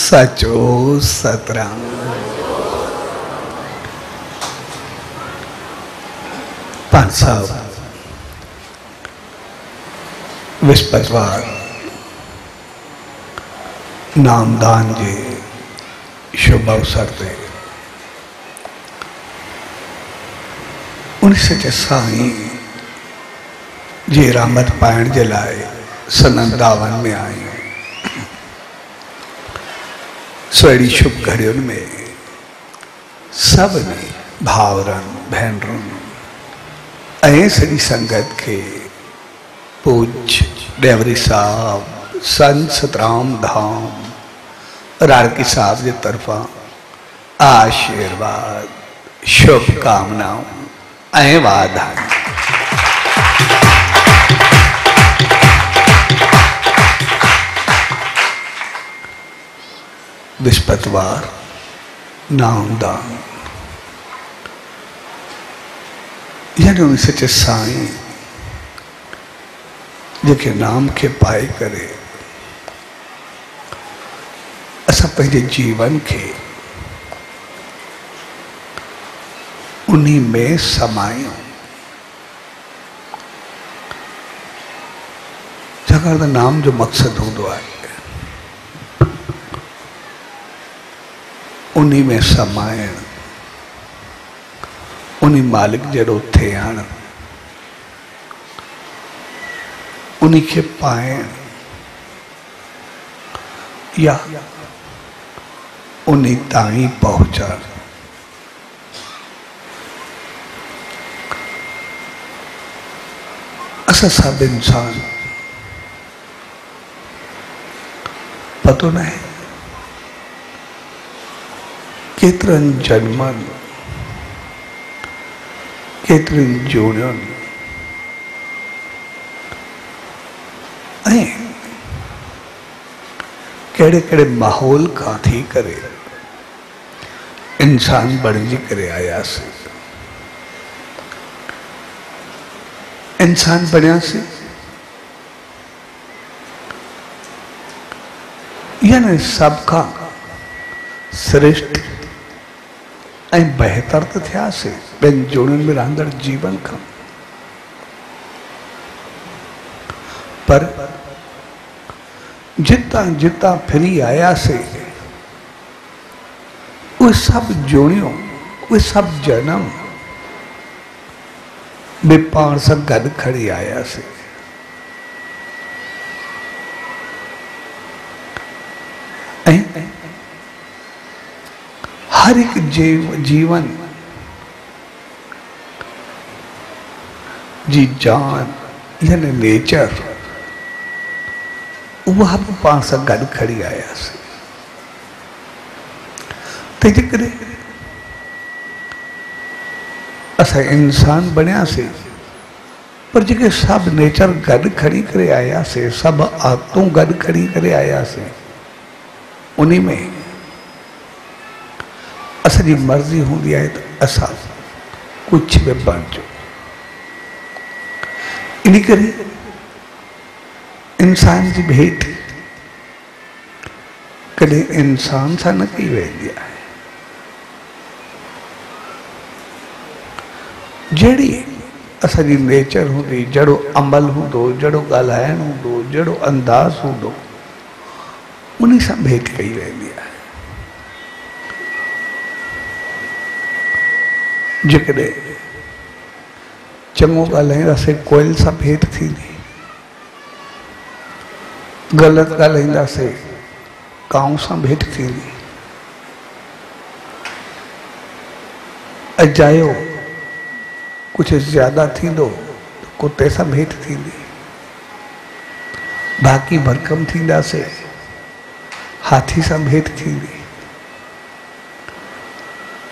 सचो सतराम। पांच साहब विस्पतवार नामदान जे शुभ अवसर ते उन सच साईं जी रहमत पाइण जे लाइ सनन दावन में आए। सड़ी शुभ घड़ियुनि में सभिनी भावरनि भेनरुनि ऐं सॼी संगत के पूज्य डेवरी साहब संत सतराम धाम राड़की साहब के तरफा आशीर्वाद शुभकामनाओं ऐं वाधायूं। विस्पतवार नामदान यानी उन सचे साईं जेके नाम के पाए करे असां पंहिंजे जीवन के उन्हीं में समायूं। छाकाणि त नाम जो मक़सद हूंदो आहे उन्हीं में समायण, उन्हीं मालिक जड़ो थियण, उन्हीं के पाइण या उन्हीं ताईं पहुंचण। असां सब इंसान पतो न है केतरन जन्मन केतरन जोड़न केड़े केड़े माहौल का थी करे इंसान बणजी करे आया से। इंसान बनिया से यानी सबका श्रेष्ठ बेहतर तो थिया से बिन जोड़न में रहंदड़ जीवन का। पर जिता जिता फिरी आया से वो सब जोड़ियों वो सब जन्म बेपार से गद खड़ी आया से। हर एक जीवन जी जान यानी नेचर वह पाण सां गॾु खड़ी आयासीं। तंहिंजे करे असां इंसान बणियासीं पर जेके सभु नेचर गॾु खड़ी करे आयासीं, सभु आदतूं गॾु खड़ी करे आयासीं, उन्हीं में असांजी मर्ज़ी हूंदी आहे त असां कुछ बि बणिजो। इन करे इंसान जी भेट कॾहिं इंसान सां न कई वेंदी आहे। जहिड़ी असांजी नेचर हूंदी, जहिड़ो अमल हूंदो, जहिड़ो ॻाल्हाइण हूंदो, जहिड़ो अंदाज़ हूंदो, उन्हीं सां भेट कई वेंदी आहे। जेकॾहिं चङो ॻाल्हाईंदासीं कोयल सां भेट थींदी, ग़लति ॻाल्हाईंदासीं कांव सां भेट थींदी, अजायो कुझु ज़्यादा थींदो त कुते सां भेट थींदी, बाक़ी भरकम थींदासीं हाथी सां भेट थींदी।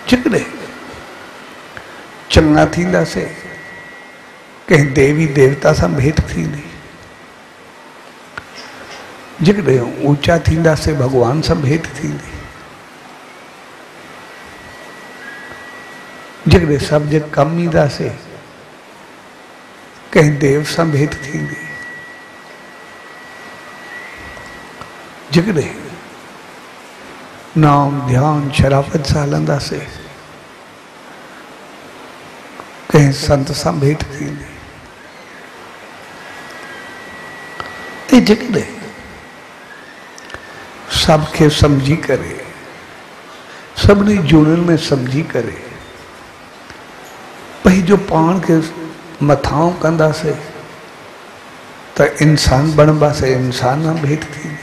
जेकॾहिं चंगा थींदासीं कंहिं देवी देवता सां भेट थींदी, जेकॾहिं ऊंचा थींदासीं भगवान सां भेट थींदी, जेकॾहिं सभ जे कम ईंदासीं कंहिं देव सां भेट थींदी, जेकॾहिं नाम ध्यान शराफत सां हलंदासीं, कंहिं संत सां भेंट थींदी। ऐं जेकॾहिं सभ खे सम्झी करे, सभिनी जूणनि में सम्झी करे पंहिंजो पाण खे मथां कंदासीं त इंसान बणिबासीं, इंसान सां भेंट थींदी।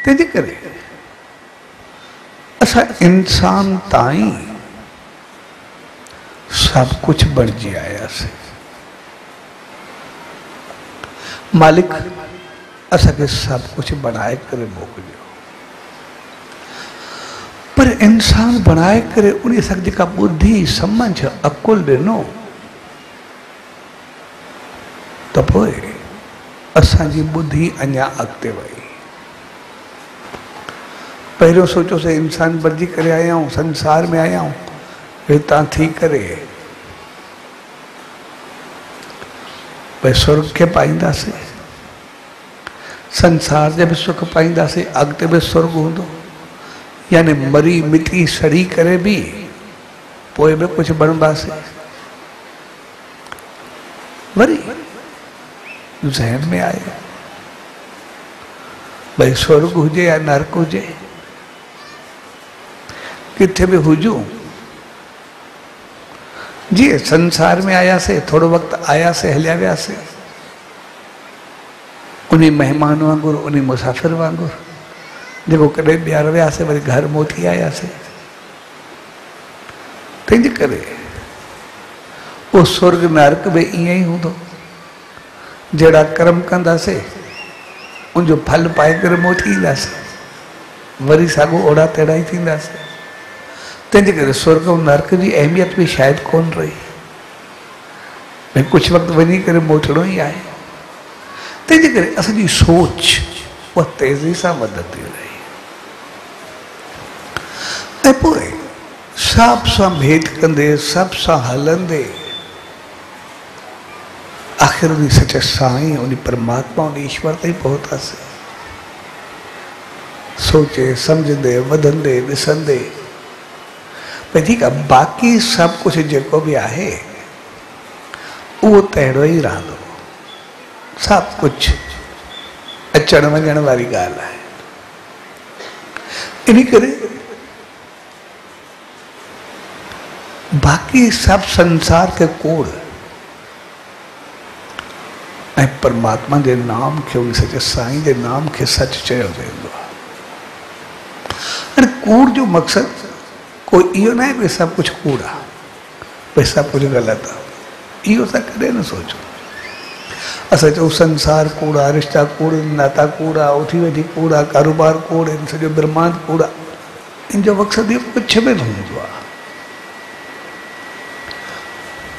तंहिंजे करे असां इंसान ताईं सब कुछ बणिजी आयासीं। मालिक असांखे सब कुछ बनाए करे मोकिलियो, पर इंसान बनाए करे उन असांखे जेका बुद्धि समझ अकुल ॾिनो त पोइ असांजी बुद्धि अञा अॻिते वई। पहिरियों सोचियोसीं इंसान बणिजी करे आया आहियूं, संसार में आया आहियूं, हितां थी करे भई स्वर्ग खे पाईंदासीं, संसार जे बि सुख पाईंदासीं, अॻिते बि स्वर्ग हूंदो। यानी मरी मिटी सड़ी करे भी पोइ बि कुछ बणिबासीं। वरी ज़हन में आयो भई स्वर्ग हुजे या नरक हुजे, किथे भी हुजूं, जी संसार में आयासीं, थोड़ो वक्त आयासीं, हलिया वियासीं, उन्हीं मेहमान वांगुरु, उन्हीं मुसाफ़िर वांगुरु, जेको कॾहिं ॿीहर वियासीं वरी घर मोटी आयासीं। तंहिंजे करे उहो स्वर्ग नरक बि ईअं ई हूंदो, जहिड़ा कर्म कंदासीं उनजो फल पाए करे मोटी ईंदासीं, वरी साॻियो ओड़ा तेड़ा ई थींदासीं। तंहिंजे करे स्वर्ग ऐं नरक जी अहमियत बि शायदि कोन रही, भई कुझु वक़्तु वञी करे मोटणो ई आहे। तंहिंजे करे असांजी सोच उहा तेज़ी सां वधंदी रही, ऐं पोइ सब सां भेंट कंदे, सब सां हलंदे आख़िर उन सचे साईं, उन परमात्मा, उन ईश्वर ताईं पहुतासीं। सोचे सम्झंदे, वधंदे, ॾिसंदे भई ठीकु आहे, बाक़ी सभु कुझु जेको बि आहे उहो तहिड़ो ई रहंदो, सभु कुझु अचण वञण वारी ॻाल्हि आहे। इन करे बाक़ी सभु संसार खे कूड़ ऐं परमात्मा जे नाम खे, उन सचे साईं जे नाम खे सच चयो वेंदो आहे। हाणे कूड़ जो मक़सदु कोई इहो न आहे भई सभु कुझु कूड़ आहे, भई सभु कुझु ग़लति आहे, इहो असां कॾहिं न सोचो। असां चऊं संसार कूड़ आहे, रिश्ता कूड़, नाता कूड़ आहे, उथी वेठी कूड़ आहे, कारोबार कूड़ आहे, सॼो ब्रह्मांड कूड़ आहे। इन जो मक़सदु इहो कुझु बि न हूंदो आहे।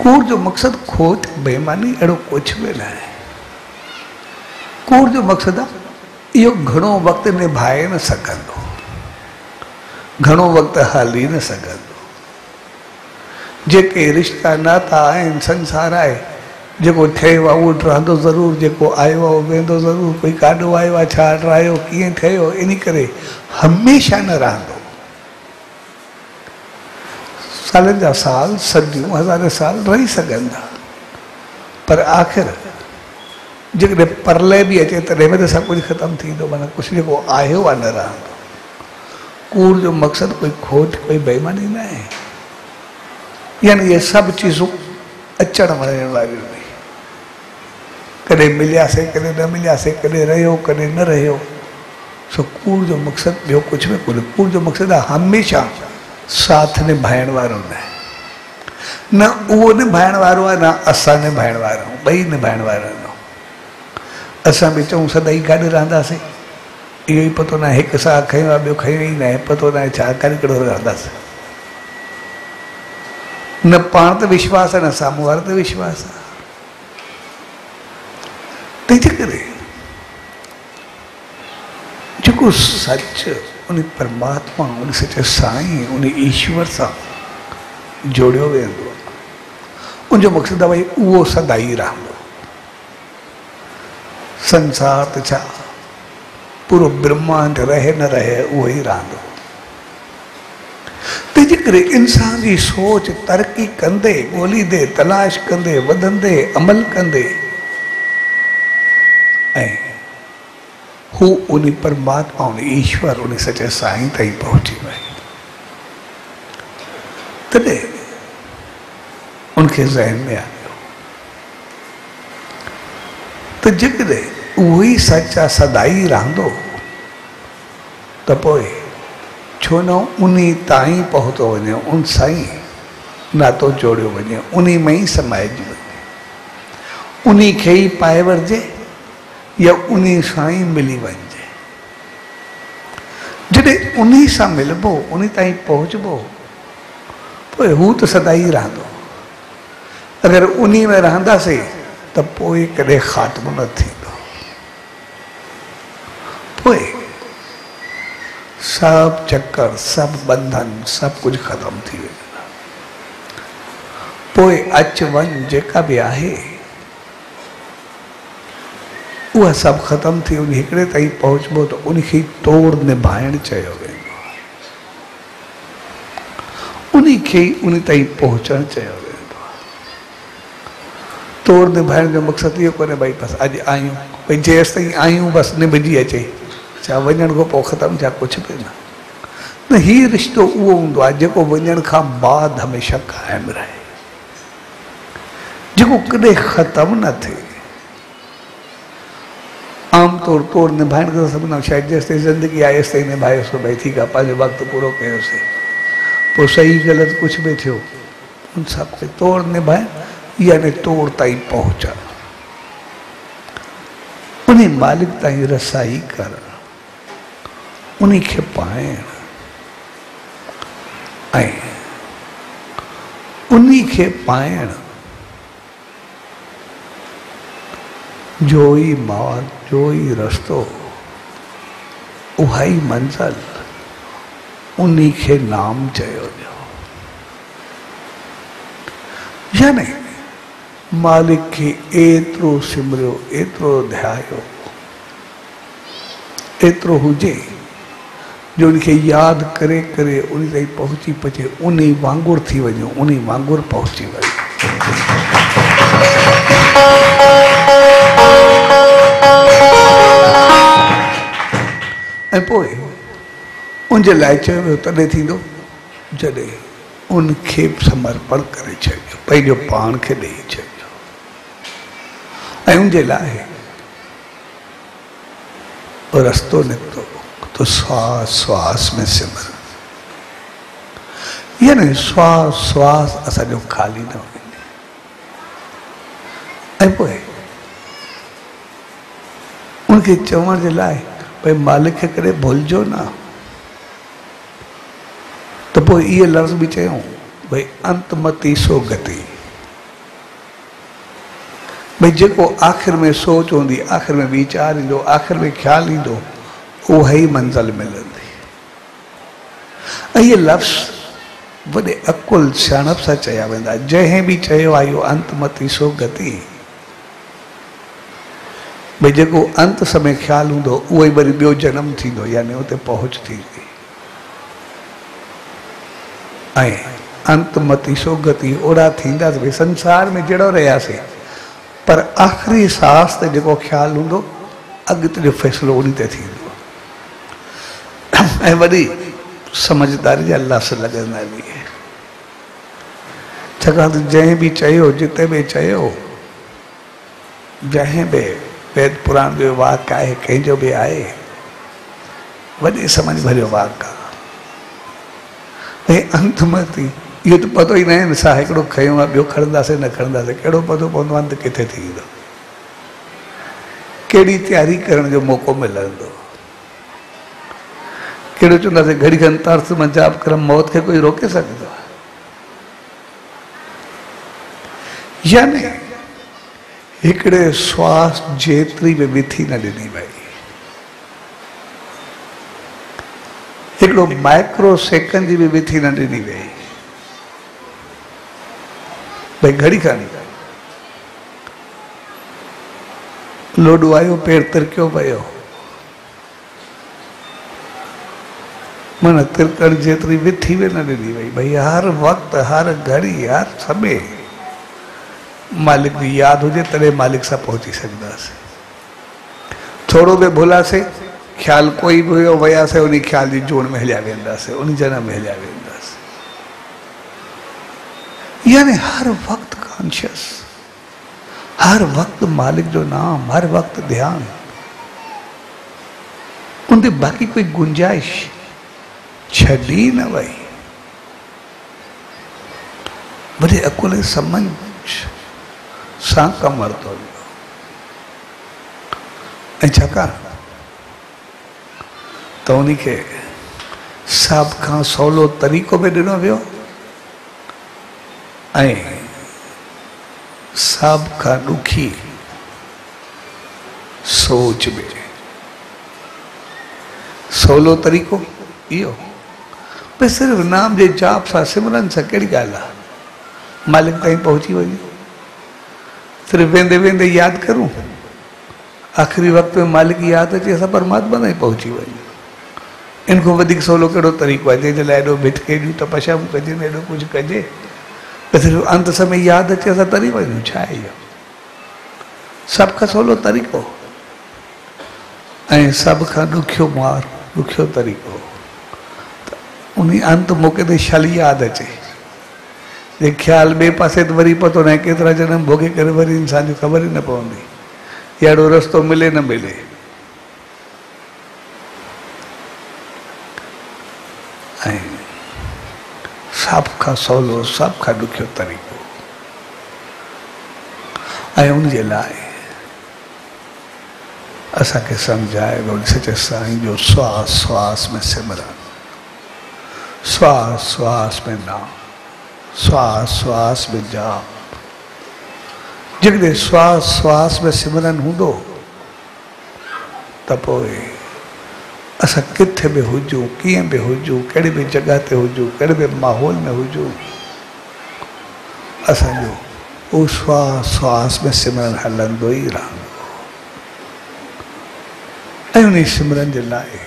कूड़ जो मक़सदु खोट, बेईमानी, अहिड़ो कुझु बि न आहे। कूड़ जो मक़सदु आहे इहो घणो वक़्तु निभाए न सघंदो, घणो वक़्तु हली न सघंदो। जेके रिश्ता नाता आहिनि, संसार आहे, जेको ठहियो आहे उहो रहंदो ज़रूरु, जेको आयो आहे उहो वेंदो ज़रूरु। कोई काॾो आयो आहे, छा रहियो, कीअं ठहियो, इन करे हमेशह न रहंदो। सालनि जा साल, सदियूं, हज़ार साल रही सघनि था, पर आख़िर जेकॾहिं परलय बि अचे तॾहिं बि त सभु कुझु ख़तमु थींदो, माना कुझु जेको आयो आहे न रहंदो। कूड़ जो मक़सदु कोई खोट, कोई बेईमानी न आहे। यानी ये सभु चीज़ूं अचण वञण वारियूं आहिनि, कॾहिं मिलियासीं, कॾहिं न मिलियासीं, कॾहिं रहियो, कॾहिं न रहियो। सो कूड़ जो मक़सदु ॿियो कुझु बि कोन्हे। कूड़ जो मक़सदु आहे हमेशह साथ निभाइण वारो न आहे, न उहो निभाइण वारो आहे, न असां निभाइण वारा आहियूं, ॿई निभाइण वारा आहियूं। असां बि चऊं सदाईं गॾु रहंदासीं, इहो ई पतो न आहे हिकु सां खयो आहे, ॿियो खयो ई न आहे, पतो न आहे छा करे कहिड़ो रहंदासीं। न पाण ते विश्वास आहे, न साम्हूं वारे ते विश्वास आहे। तंहिंजे करे जेको सच उन परमात्मा, उन सचे साईं, उन ईश्वर सां जोड़ियो वेंदो आहे, उनजो मक़सदु आहे भई उहो सदाई रहंदो। संसार त छा, पूरो ब्रह्मांड रहे न रहे उहो ई रहंदो। तंहिंजे करे इंसान जी सोच तरक़ी कंदे, ॻोल्हींदे, तलाश कंदे, वधंदे, अमल कंदे ऐं हू उन परमात्मा, उन ईश्वर, उन सचे साईं ताईं पहुची वई। तॾहिं उनखे ज़हन में आयो त जेकॾहिं उहो ई सच आहे, सदाई रहंदो, त पोइ छो न उन ताईं पहुतो वञे, उन साईं नातो जोड़ियो वञे, उन में ई समाइजी वञे, उन खे ई पाए वरिजे या उन सां ई मिली वञिजे। जॾहिं उन सां मिलबो, उन ताईं पहुचबो, पोइ हू त सदाई रहंदो। अगरि उन में रहंदासीं त पोइ कॾहिं ख़ात्मो न थींदो। पोइ सब चक्कर, सब बंधन, सब कुछ खत्म थी वेंदा। पोइ अच वञ जेका बि आहे उहा सभु ख़त्म थी उन हिकिड़े ताईं पहुचबो त उनखे तोड़ निभाइण चयो वेंदो आहे, उनखे उन ताईं पहुचणु चयो वेंदो आहे। तोड़ निभाइण जो मक़सदु इहो कोन्हे भई बसि अॼु आहियूं, भई जेसि ताईं आहियूं बसि निभिजी अचे, छा वञण खां पोइ ख़त्म, छा कुझु बि न। हीउ रिश्तो उहो हूंदो आहे जेको वञण खां बाद हमेशह क़ाइमु रहे, जेको कॾहिं ख़त्म न थिए। आमतौर तोड़ निभाइण खां सभिनी शायदि जेसि ताईं ज़िंदगी आहे तेसि ताईं निभायोसीं, भई ठीकु आहे, पंहिंजो वक़्तु पूरो कयोसीं, पोइ सही ग़लति कुझु बि थियो उन सभ खे तोड़ निभाइण, यानी तोड़ ताईं पहुचणु, उन मालिक ताईं रसाई करणु, उन खे पाइणु ऐं उन खे पाइणु जो ई मार्ग, जो ई रस्तो, उहा ई मंज़िल, उन खे नाम चयो वियो। यानी मालिक खे एतिरो सिमरियो, एतिरो ध्यायो, एतिरो हुजे जो उनखे यादि करे करे उन ताईं पहुची पचे, उन वांगुरु थी वञो, उन वांगुरु पहुची वञो। ऐं पोइ उनजे लाइ चयो वियो तॾहिं थींदो जॾहिं उनखे समर्पण करे छॾियो, पंहिंजो पाण खे ॾेई छॾियो। ऐं उनजे लाइ रस्तो निकितो तो श्वास श्वास में सिमर, यानी श्वास श्वास असांजो ख़ाली न वञे। ऐं पोइ उनखे चवण जे लाइ भई मालिक खे कॾहिं भुलिजो न, त पोइ इहे लफ़्ज़ बि चयूं भई अंतमती सो गति, भई जेको आख़िर में सोच हूंदी, आख़िर में वीचार ईंदो, आख़िर में ख़्यालु ईंदो, उहा ई मंज़िल मिलंदी। ऐं इहे लफ़्ज़ वॾे अकुल सियाणप सां चया वेंदा। जंहिं बि चयो आहे इहो अंतमती सो गति, भई जेको अंत समय ख़्यालु हूंदो उहो ई वरी ॿियो जनम थींदो, यानी उते पहुच थींदी। ऐं अंतमती सो गति ओड़ा थींदासीं भई संसार में जहिड़ो रहियासीं, पर आख़िरी सांस ते जेको ख़्यालु हूंदो अॻिते जो फ़ैसिलो उन ते थींदो। ऐं वॾी समझदारी जा लफ़्ज़ लॻंदा आहिनि इहे, छाकाणि त जंहिं बि चयो, जिते बि चयो, जंहिं बि वेद पुराण जो वाक्य आहे, कंहिंजो बि आहे, वॾी समझ भरियो वाक्य आहे। ऐं अंतमती इहो त पतो ई न आहे, असां हिकिड़ो खयूं आहे, ॿियो खणंदासीं न खणंदासीं, कहिड़ो पतो पवंदो अंत किथे थींदो, कहिड़ी तयारी करण जो मौक़ो मिलंदो, कहिड़ो चवंदासीं घड़ी खनि तर्स में जाप कर, मौत खे कोई रोके सघंदो आहे? यानी हिकिड़े श्वास जेतिरी बि विथी न ॾिनी वई, हिकिड़ो माइक्रो सेकंड जी बि विथी न ॾिनी वई, भई घड़ी खनि लोॾो आयो, पेर तिरकियो पियो, मन तिरकड़ जेतरी विथी वे न ॾिनी वई भई हर वक्त हर घड़ी हर समय मालिक की याद हुजे तॾहिं मालिक सां पहुची सघंदासीं। थोरो बि भुलासीं ख्याल कोई भी हुयो वयासीं उन ख्याल जी जोड़ में हलिया वेंदासीं उन जन्म में हलिया वेंदासीं। यानी हर वक्त कॉन्शियस, हर वक्त मालिक जो नाम, हर वक्त ध्यान, उनते बाकी कोई गुंजाइश छड़ी न वही। वरी अकुले समझ सां कमु वरितो वियो ऐं छाकाणि त उन खे सभ खां सवलो तरीक़ो बि ॾिनो वियो ऐं सभ खां ॾुखी सोच बि। सवलो तरीक़ो इहो भई सिर्फ़ु नाम जे जाप सां सिमरन सां कहिड़ी ॻाल्हि आहे, मालिक ताईं पहुची वञे। सिर्फ़ु वेंदे वेंदे यादि करूं, आख़िरी वक़्त में मालिक की यादि अचे असां परमात्मा ताईं पहुची वञूं। इन खां वधीक सवलो कहिड़ो तरीक़ो आहे जंहिंजे लाइ एॾो भिटके एॾियूं तपस्याऊं कजनि, एॾो कुझु कजे त सिर्फ़ु अंत समय यादि अचे असां तरी वञूं। छा आहे इहो? सभ खां सवलो तरीक़ो ऐं सभ खां ॾुखियो मार, ॾुखियो तरीक़ो। उन अंत मौक़े ते छल यादि अचे, जे ख़्याल ॿिए पासे त वरी पतो न केतिरा जन्म भोगे करे वरी इंसान जी ख़बर ई न पवंदी, या अहिड़ो रस्तो मिले न मिले। ऐं सभ खां सवलो, सभ खां ॾुखियो तरीक़ो। ऐं उनजे लाइ असांखे सम्झाए वियो सचे साईं जो श्वास श्वास में सिमरन, श्वास श्वास में नाम, श्वास श्वास में जाप। जेकॾहिं श्वास श्वास में सिमरन हूंदो त पोइ असां किथे बि हुजूं, कीअं बि हुजूं, कहिड़ी बि जॻह ते हुजूं, कहिड़े बि माहौल में हुजूं, असांजो उहो श्वास श्वास में सिमरन हलंदो ई रहंदो। ऐं उन सिमरन जे लाइ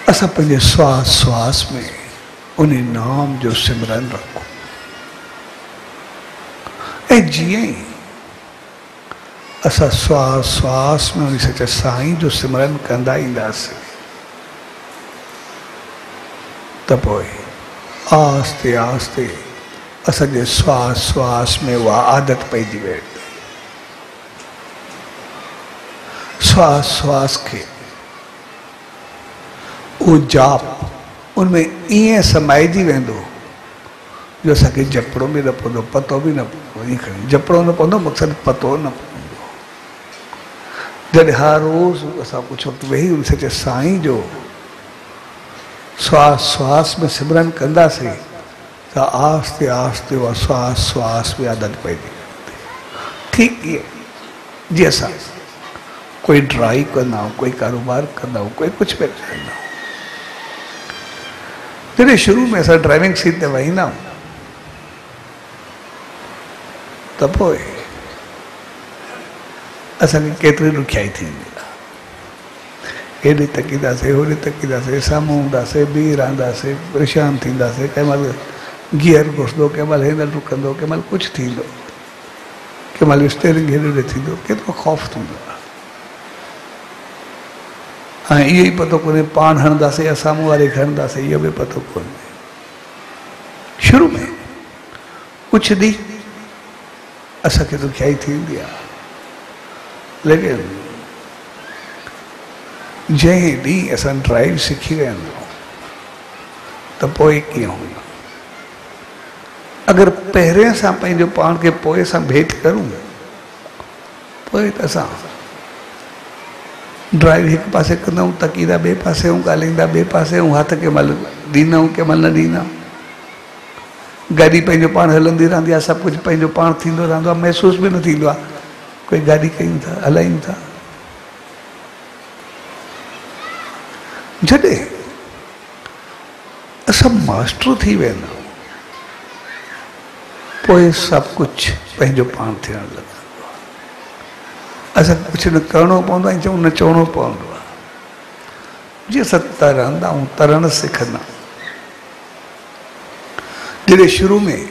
असां पंहिंजे श्वास श्वास में उन नाम जो सिमरन रखूं। ऐं जीअं ई असां श्वास श्वास में उन सचे साईं जो सिमरन कंदा ईंदासीं त पोइ आस्ते आस्ते असांजे श्वास श्वास में उहा आदत पइजी वेंदी। श्वास श्वास खे उहो जाप उनमें ईअं समाइजी वेंदो जो असांखे जपड़ो बि न पवंदो, पतो बि न पवंदो। जपड़ो न पवंदो, मक़सदु पतो न पवंदो। जॾहिं हर रोज़ असां कुझु वक़्तु वेही उन सचे साईं जो श्वास श्वास में सिमरन कंदासीं त आस्ते आस्ते उहा श्वास श्वास में आदत पइजी वेंदी। ठीकु ईअं जीअं असां कोई ड्राइव कंदा आहियूं, कोई कारोबार कंदा आहियूं, कोई कुझु बि कंदा आहियूं। जॾहिं शुरू में असां ड्राइविंग सीट ते वेहींदा आहियूं त पोइ असांखे केतिरी ॾुखियाई थींदी आहे। हेॾे तकींदासीं, होॾे तकींदासीं, साम्हूं हूंदासीं, बीह रहंदासीं, परेशान थींदासीं। कंहिं महिल गियर घुसंदो, कंहिं महिल हैंडल डुकंदो, कंहिं महिल कुझु थींदो, कंहिं महिल स्टेयरिंग हेॾे होॾे थींदो। केतिरो ख़ौफ़ थींदो आहे। ऐं इहो ई पतो कोन्हे पाण हणंदासीं या साम्हूं वारे खे हणंदासीं, इहो बि पतो कोन्हे। शुरू में कुझु ॾींहं असांखे ॾुखियाई थींदी आहे, लेकिन जंहिं ॾींहुं असां ड्राइव सिखी वेंदो त पोइ कीअं हूंदो। अगरि पहिरें सां पंहिंजो पाण खे पोइ सां भेट करूं, पोइ त असां ड्राइव हिकु पासे कंदा आहियूं, तकीदा ॿिए पासे आहियूं, ॻाल्हाईंदा ॿिए पासे आहियूं, हथ कंहिं महिल ॾींदा आहियूं, कंहिं महिल न ॾींदा आहियूं। गाॾी पंहिंजो पाण हलंदी रहंदी आहे, सभु कुझु पंहिंजो पाण थींदो रहंदो आहे, महसूस बि न थींदो आहे कोई गाॾी कयूं था, हलायूं था। जॾहिं असां मास्टर थी वेंदा आहियूं, पोइ सभु कुझु पंहिंजो पाण थियण लॻंदो आहे। असां कुछ न करणो पवंदो आहे, चऊं न चवणो पवंदो आहे। जीअं असां तरंदा ऐं तरण सिखंदा, जॾहिं शुरू में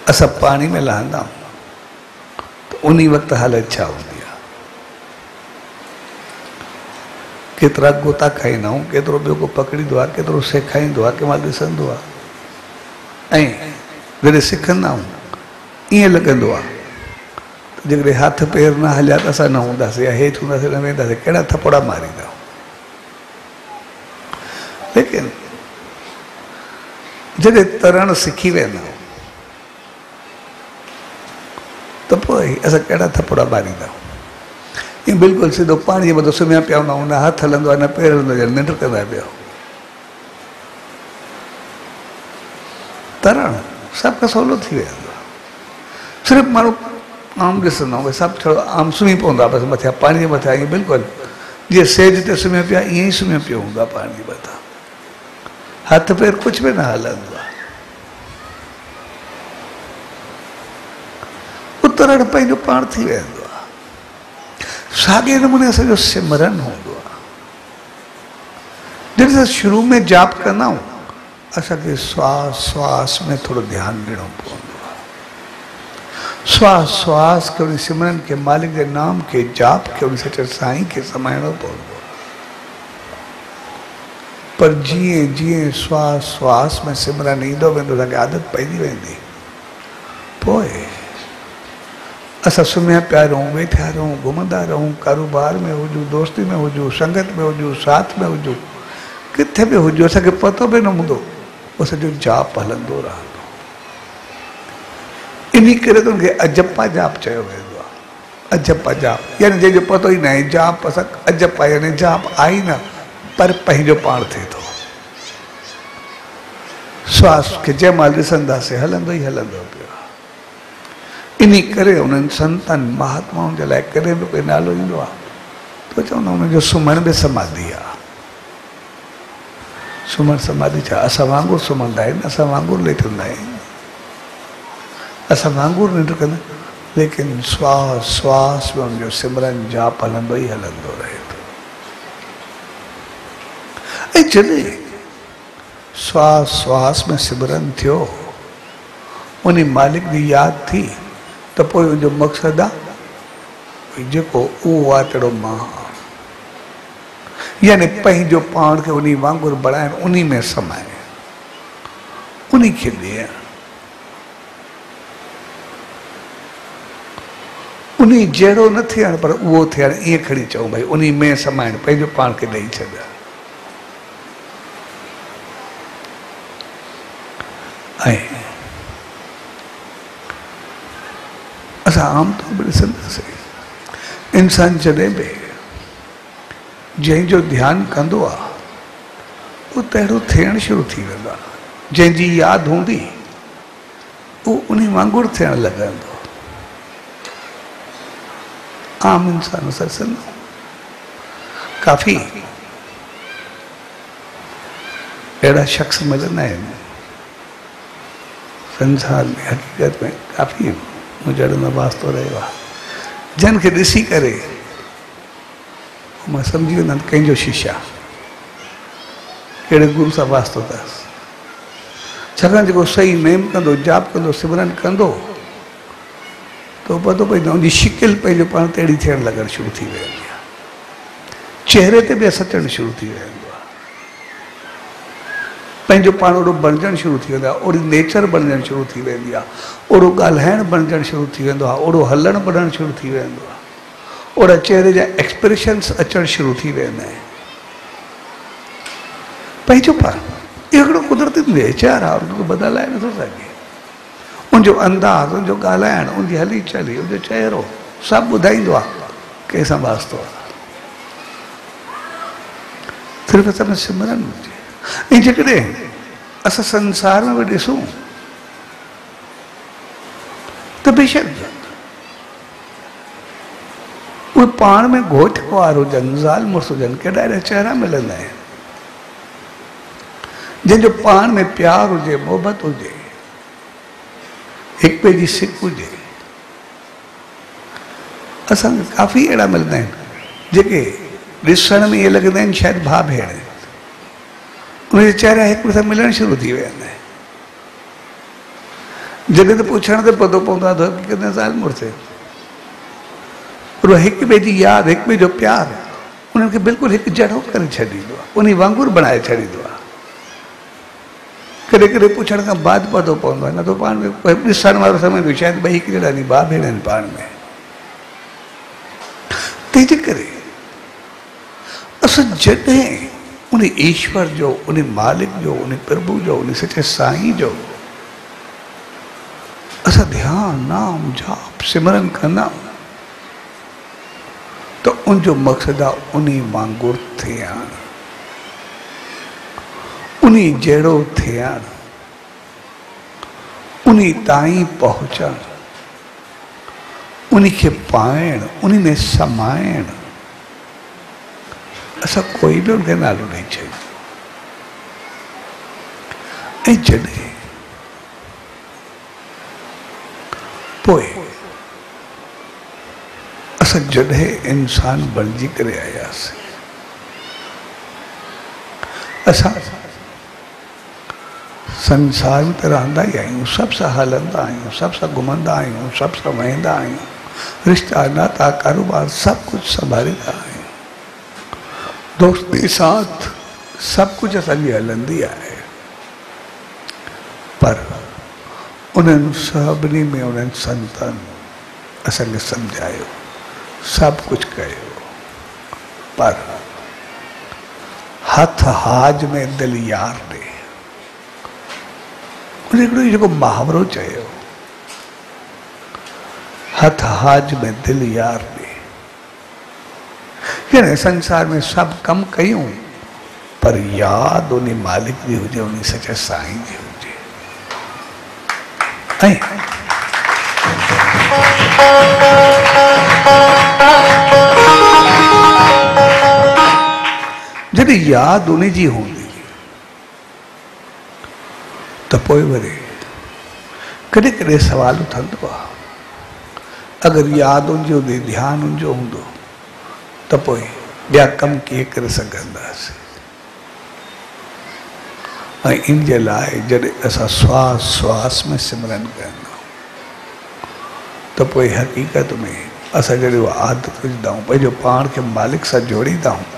असां पाणी में लहंदा आहियूं त उन वक़्तु हालत छा हूंदी आहे, केतिरा गोता खाईंदा आहियूं, केतिरो ॿियो को पकड़ींदो आहे, केतिरो सेखारींदो आहे, कंहिं महिल ॾिसंदो आहे। ऐं जॾहिं सिखंदा आहियूं ईअं लॻंदो आहे त जेकॾहिं हथ पेर न हलिया त असां न हूंदासीं या हेठि हूंदासीं न वेंदासीं, कहिड़ा थपड़ा मारींदा। लेकिन जॾहिं तरण सिखी वेंदा आहियूं त पोइ असां कहिड़ा थपड़ा मारींदा आहियूं। ईअं बिल्कुलु सिधो पाणीअ मथां सुम्हिया पिया हूंदा आहियूं, न हथु हलंदो आहे न पेर हलंदो आहे, निंड कंदा पिया। तरणु सभु खां सवलो थी वेंदो आहे। सिर्फ़ु माण्हू आम ॾिसंदा आहियूं, सभु थोरो आम सुम्ही पवंदो आहे बसि मथियां, पाणीअ मथां। ईअं बिल्कुलु जीअं सेज ते सुम्हिया पिया ईअं ई सुम्हियो पियो हूंदो आहे पाणीअ मथां, हथु पेर कुझु बि न हलंदो आहे। तरणु पंहिंजो पाण थी वेंदो आहे। साॻे नमूने असांजो सिमरन हूंदो आहे। जॾहिं असां शुरू में जाप कंदा आहियूं असांखे श्वास श्वास में थोरो ध्यानु ॾियणो पवंदो आहे। श्वास श्वास खे उन सिमरन खे, मालिक जे नाम खे, जाप खे उन सचे साईं खे समाइणो पवंदो आहे। पर जीअं जीअं श्वास श्वास में सिमरन ईंदो वेंदो असांखे आदत पइजी वेंदी। पोइ असां सुम्हिया पिया रहूं, वेठा रहूं, घुमंदा रहूं, कारोबार में हुजूं, दोस्ती में हुजूं, संगत में हुजूं, साथ में हुजूं, किथे बि हुजूं, असांखे पतो बि न हूंदो, उहो सॼो जाप हलंदो रहंदो। इन करे त हुनखे अजपा जाप चयो वेंदो आहे। अजपा जाप यानी जंहिंजो पतो ई न आहे, जाप असां अजपा यानी जाप आई न पर पंहिंजो पाण थिए थो। श्वास खे जंहिं महिल ॾिसंदासीं हलंदो ई हलंदो पियो। इन करे उन्हनि संतनि महात्माउनि जे लाइ कॾहिं बि कोई नालो ईंदो आहे त चवंदा उन्हनि जो सुम्हण बि समाधि आहे। सुम्हणु समाधि छा, असां वांगुरु सुम्हंदा आहिनि, असां वांगुरु लेटंदा आहिनि, असां वांगुरु निंड कंदा, लेकिन श्वास श्वास में उनजो सिमरन जाप हलंदो ई हलंदो रहे थो। ऐं जॾहिं श्वास श्वास में सिमरन थियो, उन मालिक जी यादि थी त पोइ उनजो मक़सदु आहे जेको उहो आहे तहिड़ो मां, यानी पंहिंजो पाण खे उन वांगुरु बणाइणु, उन में समाए, उन खे ॾियणु, उन जहिड़ो न थियणु पर उहो थियणु, ईअं खणी चऊं भई उन में समाइणु, पंहिंजो पाण खे ॾेई छॾणु। ऐं असां आम तौर पे ॾिसंदासीं इंसान जॾहिं बि जंहिंजो ध्यानु कंदो आहे उहो तहिड़ो थियणु शुरू थी वेंदो आहे। जंहिंजी यादि हूंदी उहो उन वांगुरु थियणु लॻंदो। आम इंसान सत्संग काफ़ी अहिड़ा शख़्स मिलंदा आहिनि संसार में, हक़ीक़त में काफ़ी मुंझड़ंदो वास्तो रहियो आहे, जन खे ॾिसी करे मां सम्झी वेंदा कंहिंजो शिष्य आहे, कहिड़े गुरू सां वास्तो अथसि। छाकाणि जेको सही नेम कंदो, जाप कंदो, सिमरन कंदो त पतो पवंदो उनजी शिकिल पंहिंजो पाण तहिड़ी थियणु लॻणु शुरू थी वेंदी आहे, चहिरे ते बि असरु अचणु शुरू थी वेंदो आहे, पंहिंजो पाण ओड़ो बणजणु शुरू थी वेंदो आहे, ओड़ी नेचर बणजणु शुरू थी वेंदी आहे, ओड़ो ॻाल्हाइणु बणजणु शुरू थी वेंदो आहे, ओड़ो हलणु बढ़णु शुरू थी वेंदो आहे, ओड़ा चहिरे जा एक्सप्रेशन्स अचणु शुरू थी वेंदा आहिनि। पंहिंजो पाण इहो हिकिड़ो कुदरती नेचर आहे, उनखे बदिलाए नथो सघे। उनजो अंदाज़, उनजो ॻाल्हाइणु, उनजी हली चली, उनजो चहिरो सभु ॿुधाईंदो आहे कंहिंसां वास्तो आहे। सिर्फ़ु असां में सिमरन हुजे। ऐं जेकॾहिं असां संसार में बि ॾिसूं त बेशक उहे पाण में घोट कुंवार हुजनि, ज़ाल मुड़ुस हुजनि, केॾा अहिड़ा चहिरा मिलंदा आहिनि जंहिंजो पाण में प्यार हुजे, मोहबत हुजे, हिक ॿिए जी सिक हुजे, असांखे काफ़ी अहिड़ा मिलंदा आहिनि जेके ॾिसण में इहे लॻंदा आहिनि शायदि भाउ भेण, उनजे चहिरा हिक ॿिए सां मिलणु शुरू थी वेंदा आहिनि। जॾहिं त पुछण ते पतो पवंदो आहे त हक़ीक़त साल मुड़ुस पर हिक ॿिए जी यादि, हिक ॿिए जो प्यारु उन्हनि खे बिल्कुलु हिकु जहिड़ो करे छॾींदो आहे, उन वांगुरु बणाए छॾींदो आहे। कॾहिं कॾहिं पुछण खां बाद पतो पवंदो आहे, न त पाण में ॾिसण वारो सम्झंदो शायदि ॿई हिकु जहिड़ा आहिनि, भाउ भेण आहिनि पाण में। तंहिंजे करे असां जॾहिं उन ईश्वर जो, उन मालिक जो, उन प्रभु जो, उन सचे साईं जो असां ध्यानु, नाम, जाप, सिमरन कंदा तो उनजो मक़सदु आहे उन वांगुरु थियणु, उन जहिड़ो थियणु, उन ताईं पहुचणु, उन खे पाइणु, उन में समाइणु। असां कोई बि उनखे नालो नहीं चईंदा। ऐं जॾहिं पोइ असां जॾहिं इंसान बणिजी करे आयासीं, असां संसार में त रहंदा ई आहियूं, सब सां हलंदा आहियूं, सब सां घुमंदा आहियूं, सब सां वेंदा आहियूं, रिश्ता नाता कारोबार सब कुछ संभालींदा आहियूं, दोस्ती साथ सब कुछ असांजी हलंदी आहे। पर उन्हनि सभिनी में उन्हनि संतनि असांखे सम्झायो, सब कुछ कयो, पर हथ हाज में दिल यार ॾे। उन हिकिड़ो जेको मुहावरो चयो, हथ हाज में दिल यार ॾे। यानी संसार में सब कम कयूं, पर याद उन मालिक जी हुजे, उन सचे साईं जी हुजे। ऐं जॾहिं यादि उन जी हूंदी त पोइ वरी कॾहिं कॾहिं सवाल उथंदो आहे, अगरि यादि उनजी हूंदी, ध्यानु उनजो हूंदो त पोइ ॿिया कम कीअं करे सघंदासीं। ऐं इन जे लाइ जॾहिं असां श्वास श्वास में सिमरन कंदा त पोइ हक़ीक़त में असां जॾहिं उहा आदत विझंदा आहियूं, पंहिंजो पाण खे मालिक सां जोड़ींदा आहियूं,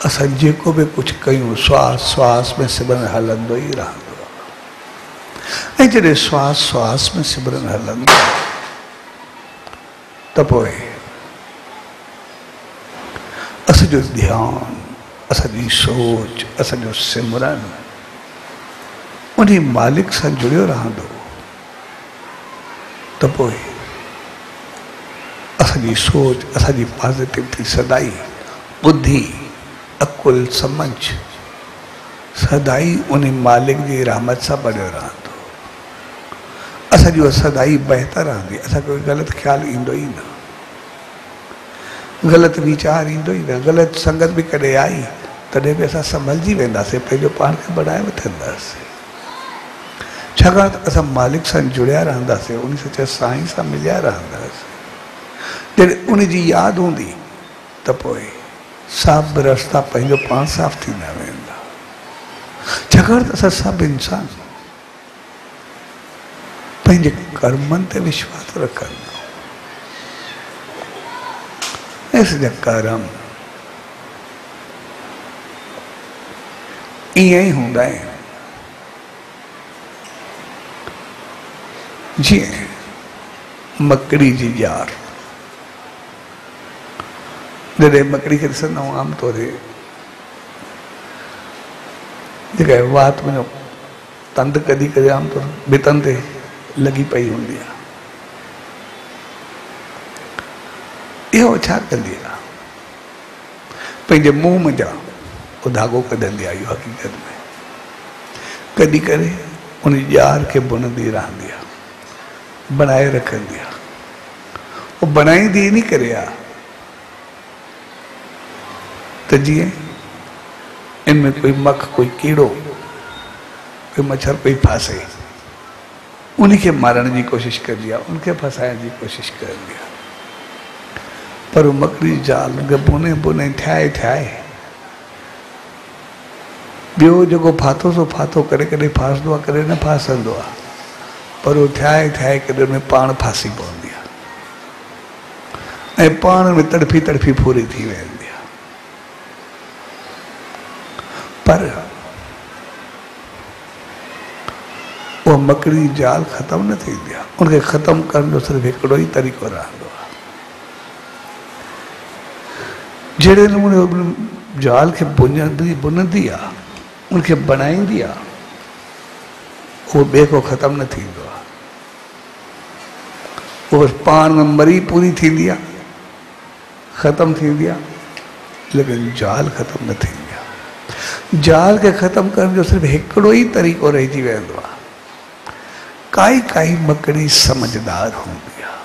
असां जेको बि कुझु कयूं श्वास श्वास में सिमरन हलंदो ई रहंदो आहे। ऐं जॾहिं श्वास श्वास में सिमरन हलंदो त पोइ असांजो ध्यानु, असांजी सोच, असांजो सिमरन उन मालिक सां जुड़ियो रहंदो त पोइ असांजी सोच, असांजी पॉजिटिविटी सदाई, बुद्धि, अकुल, समझ सदाई उन मालिक जी रहमत सां बढ़ियो रहंदो। असांजी उहा सदाई बहितर रहंदी, असांखे कोई ग़लति ख़्यालु ईंदो ई न, ग़लति वीचार ईंदो ई न। ग़लति संगत बि कॾहिं आई तॾहिं बि असां संभलिजी वेंदासीं, पंहिंजो पाण खे बढ़ाए वठंदासीं, छाकाणि त असां मालिक सां जुड़िया रहंदासीं, उन सचे साईं सां मिलिया रहंदासीं। जॾहिं उन जी यादि हूंदी त पोइ सभु रस्ता पंहिंजो पाण साफ़ थींदा वेंदा, छाकाणि त असां सभु इंसान पंहिंजे कर्मनि ते विश्वास रखंदा। ऐं सॼा कर्म ईअं ई हूंदा आहिनि जीअं मकड़ी जी जार। जॾहिं मकड़ी खे ॾिसंदा आहियूं आमतौर ते जेका वात में तंद कढी करे आमतौर भितनि ते लॻी पई हूंदी आहे, इहो छा कंदी आहे, पंहिंजे मुंहं में जा उहो धाॻो कढंदी आहे। इहो हक़ीक़त में कढी करे उन जार खे बुनंदी रहंदी आहे, बनाए रखंदी आहे। उहो बनाईंदी इन करे आहे त जीअं इनमें कोई मख, कोई कीड़ो, कोई मच्छर कोई फासे, उनखे मारण जी कोशिश कंदी आहे, उनखे फसाइण जी कोशिश कंदी आहे। पर मकड़ी जाल उनके बुने बुने ठाए ठाए ॿियो जेको फाथो सो फाथो करे कॾहिं फासंदो आहे कॾहिं न फासंदो आहे पर उहो ठाए ठाए कॾहिं उनमें पाण फासी पवंदी आहे ऐं पाण में तड़फी तड़फी पूरी थी वेंदी आहे। पर उहा मकड़ी जाल ख़तम न थींदी आहे। उनखे ख़तम करण जो सिर्फ़ु हिकिड़ो ई तरीक़ो रहंदो आहे। जहिड़े नमूने जाल खे बुनंदी आहे उनखे बनाईंदी आहे उहो ॿिए को ख़तम न थींदो आहे। उहो पाण में मरी पूरी थींदी आहे ख़तम थींदी आहे लेकिन जाल ख़तम न थींदी आहे। जाल खे ख़तम करण जो सिर्फ़ु हिकिड़ो ई तरीक़ो रहिजी वेंदो आहे। काई काई मकड़ी समझदार हूंदी आहे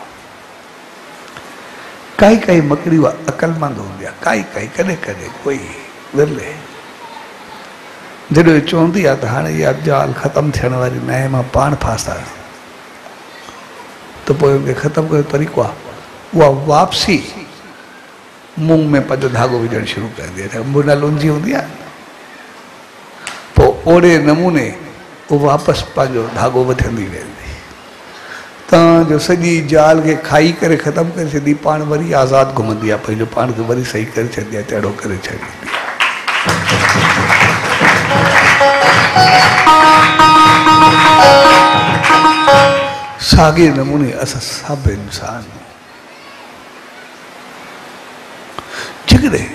काई काई मकड़ी उहा अक़लमंद हूंदी आहे काई काई कॾहिं कॾहिं कोई विरले जॾहिं चवंदी आहे त हाणे इहा जाल ख़तम थियण वारी न आहे मां पाण फासां त पोइ उनखे ख़तम करण जो तरीक़ो आहे उहा वापसी मुंग में पंहिंजो धाॻो विझणु शुरू कंदी आहे मुंड लुंजी हूंदी आहे पोइ ओड़े नमूने उहो वापसि पंहिंजो धाॻो वठंदी वेंदी तव्हांजो सॼी जाल खे खाई करे ख़तमु करे छॾी पाण वरी आज़ादु घुमंदी आहे पंहिंजो पाण खे वरी सही करे छॾंदी आहे चढ़ो करे छॾींदी आहे। साॻे नमूने असां सभु इंसान जेकॾहिं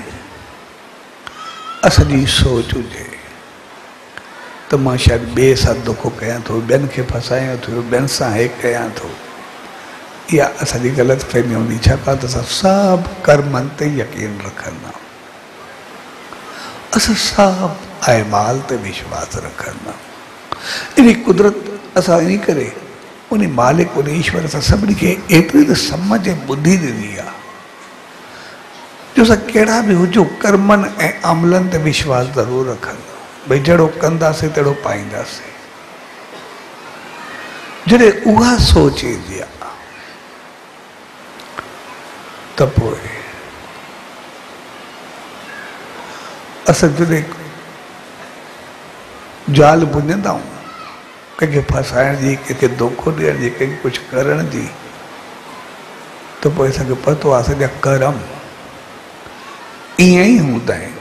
असांजी सोच हुजे त मां शायदि ॿिए सां दुख कयां थो ॿियनि खे फसायां थो ॿियनि सां हे कयां थो इहा असांजी ग़लति फहमी हूंदी छाकाणि त असां सभु कर्मनि ते यकीन रखंदा असां सभु अहमाल ते विश्वास रखंदा इन कुदरत असां इन करे उन मालिक उन ईश्वर असां सभिनी खे एतिरी त सम्झ ऐं ॿुधी ॾिनी आहे जो असां कहिड़ा बि हुजूं कर्मनि ऐं अमलनि ते विश्वास ज़रूरु रखंदा भई जहिड़ो कंदासीं तहिड़ो पाईंदासीं। जॾहिं उहा सोच ईंदी आहे त पोइ असां जॾहिं जाल बुनंदा आहियूं कंहिंखे फसाइण जी कंहिंखे धोखो ॾियण जी कंहिंखे कुझु करण जी त पोइ असांखे पतो आहे असांजा कर्म ईअं ई हूंदा आहिनि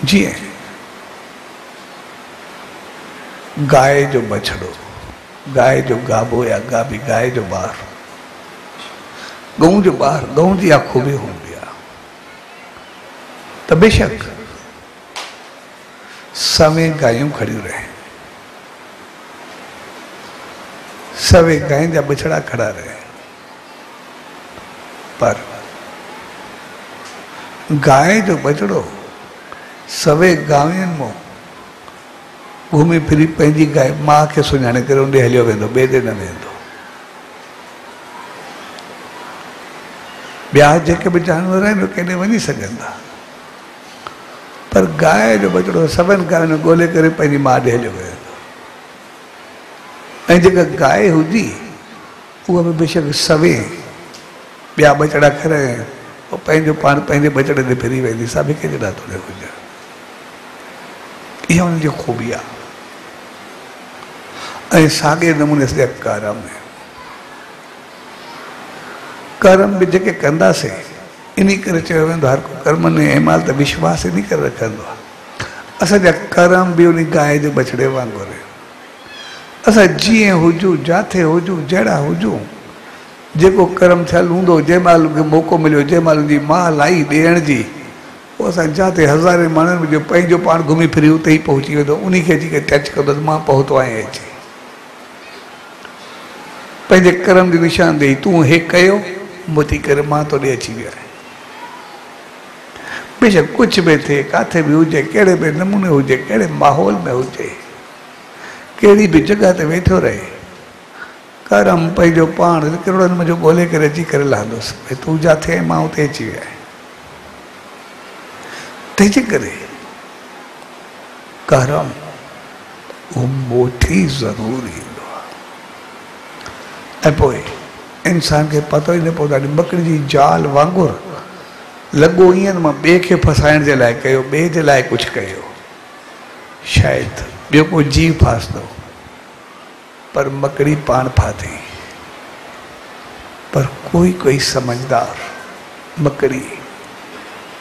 जीअं गांइ जो बछड़ो गांइ जो गाबो या गाबी गांइ जो ॿार गऊं जो ॿार गऊं जी इहा खूबी हूंदी आहे त बेशक सवे गायूं खड़ियूं रहे सवे गांइ जा बछड़ा खड़ा रहे पर गांइ जो बछड़ो सवे गांयुनि मां घुमी फिरी पंहिंजी गांइ माउ खे सुञाणे करे उन ॾे हलियो वेंदो ॿिए ॾे न वेंदो। ॿिया जेके बि जानवर आहिनि उहे केॾे वञी सघंदा पर गांइ जो बछड़ो सभिनि गांयुनि ॻोल्हे करे पंहिंजी माउ ॾे हलियो वेंदो ऐं जेका गांइ हुजी उहा बि बेशक सवे ॿिया बछड़ा खरे पोइ पंहिंजो पाण पंहिंजे बछड़े ते फिरी वेंदी सभु हिकु जहिड़ा थोरे हुजनि इहा हुनजी ख़ूबी आहे। ऐं साॻे नमूने असांजा कर्म बि जेके कंदासीं इन करे चयो वेंदो हर को कर्म में अहमाल त विश्वास इन करे रखंदो आहे असांजा कर्म बि उन गांइ जे बछड़े वांगुरु असां जीअं हुजूं जिथे हुजूं जहिड़ा हुजूं जेको कर्म थियलु हूंदो जंहिं महिल मूंखे मौक़ो मिलियो जंहिं महिल मुंहिंजी माउ लाई ॾियण जी पोइ असां जिथे हज़ारे माण्हुनि में जो पंहिंजो पाण घुमी फिरी उते ई पहुची वेंदो उन खे अची करे टच कंदुसि मां पहुतो आहियां अची पंहिंजे कर्म जी निशानदेही तूं हे कयो मोती करे मां तोॾे अची वियो आहियां। बेशक कुझु बि थिए किथे बि हुजे कहिड़े बि नमूने हुजे कहिड़े माहौल में हुजे कहिड़ी बि जॻह ते वेठो रहे कर्म पंहिंजो पाण किरड़नि मुंहिंजो ॻोल्हे करे अची करे लहंदुसि भई तूं जिथे आहीं मां उते अची वियो आहियां। तंहिंजे करे कर्म उहो मोटी ज़रूरु ईंदो आहे ऐं पोइ इंसान के पतो ही न पवंदो आहे बकरी जी जाल वांगुरु लॻो ईअं मां ॿिए खे फसाइण जे लाइ कयो, ॿिए जे लाइ कुझु कयो, शायदि ॿियो को जीव फासंदो, पर मकड़ी पाण फाथी। पर कोई समझदार मकड़ी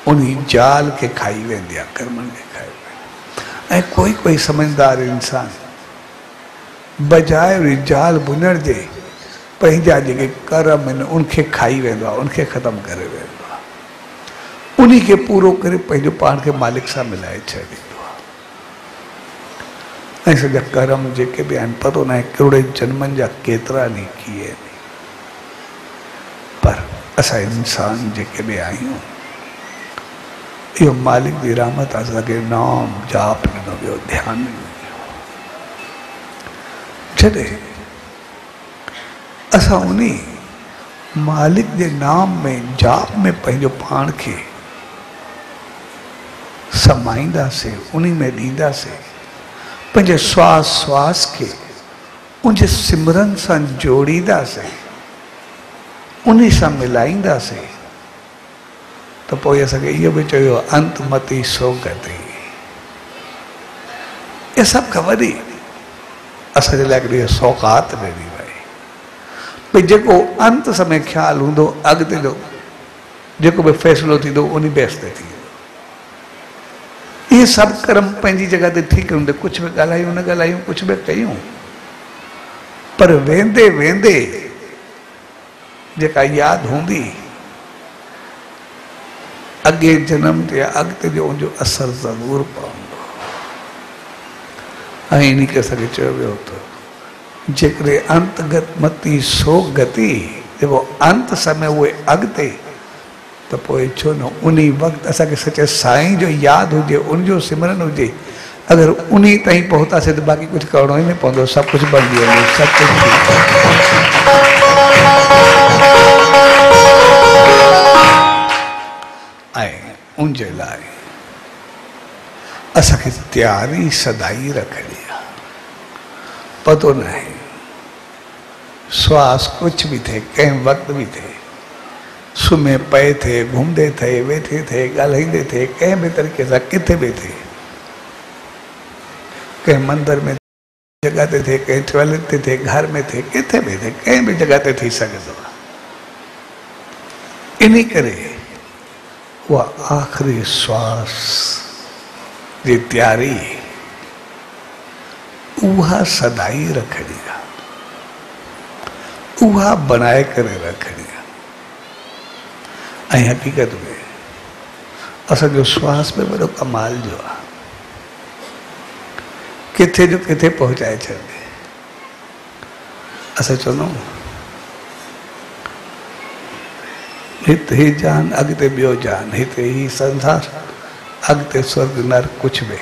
उन जाल के खाई वेंदी आहे, कर्मनि खे खाई वेंदी। ऐं कोई समझदार इंसान बजाए उन जाल बुनण जे पंहिंजा जेके कर्म आहिनि उनखे खाई वेंदो आहे, उनखे ख़तमु करे वेंदो आहे, उन्ही खे पूरो करे पंहिंजो पाण खे मालिक सां मिलाए छॾींदो आहे। ऐं सॼा कर्म जेके बि आहिनि पतो न आहे करोड़े जन्मनि जा केतिरा नी कीअं नी, पर असां इंसान जेके बि आहियूं इहो मालिक जी रहमत असांखे नाम जाप ॾिनो वियो, ध्यानु ॾिनो वियो। जॾहिं असां उन मालिक जे नाम में जाप में पंहिंजो पाण खे समाईंदासीं, उन में ॾींदासीं, पंहिंजे श्वास खे उनजे सिमरन सां जोड़ींदासीं, उन सां मिलाईंदासीं, त पोइ असांखे इहो बि चयो अंतमति सो गति। इहा सभु खां वॾी असांजे लाइ हिकिड़ी सौगात ॾिनी वई भई जेको अंत समय ख़्यालु हूंदो अॻिते जो जेको बि फ़ैसिलो थींदो उन बेस ते थींदो। इहे सभु कर्म पंहिंजी जॻह ते ठीकु हूंदे, कुझु बि ॻाल्हायूं न ॻाल्हायूं, कुझु बि कयूं, पर वेंदे वेंदे जेका यादि हूंदी अॻे जन्म ते अॻिते जो उनजो असरु ज़रूरु पवंदो। ऐं इन खे असांखे चयो वियो त जेकॾहिं अंतगत मती सो गति, जेको अंत समय उहे अॻिते, त पोइ छो न उन वक़्तु असांखे सचे साईं जो यादि हुजे, उनजो सिमरन हुजे, अगरि उन ताईं पहुतासीं त बाक़ी कुझु करिणो ई न पवंदो, सभु कुझु बणिजी वेंदो, सभु कुझु। ऐं उनजे लाइ असांखे तयारी सदाई रखणी आहे। पतो न आहे श्वास कुझु बि थिए, कंहिं वक़्तु बि थिए, सुम्हे पए थिए, घुमंदे थिए, वेठे थिए, ॻाल्हाईंदे थिए, कंहिं बि तरीक़े सां किथे बि थिए, कंहिं मंदर में जॻह ते थिए, कंहिं टॉयलेट ते थिए, घर में थिए, किथे बि थिए, कंहिं बि जॻह ते थी सघंदो आहे। इन करे उहा आख़िरी श्वास जी तयारी उहा सदाई रखणी आहे, उहा बनाए करे रखणी आहे। ऐं हक़ीक़त में असांजो श्वास में वॾो कमाल जो आहे, किथे जो किथे पहुचाए छॾे। असां चवंदा आहियूं हिते ही जान अॻिते ॿियो जान, हिते ही संसार अॻिते स्वर्ग नरक कुझु बि।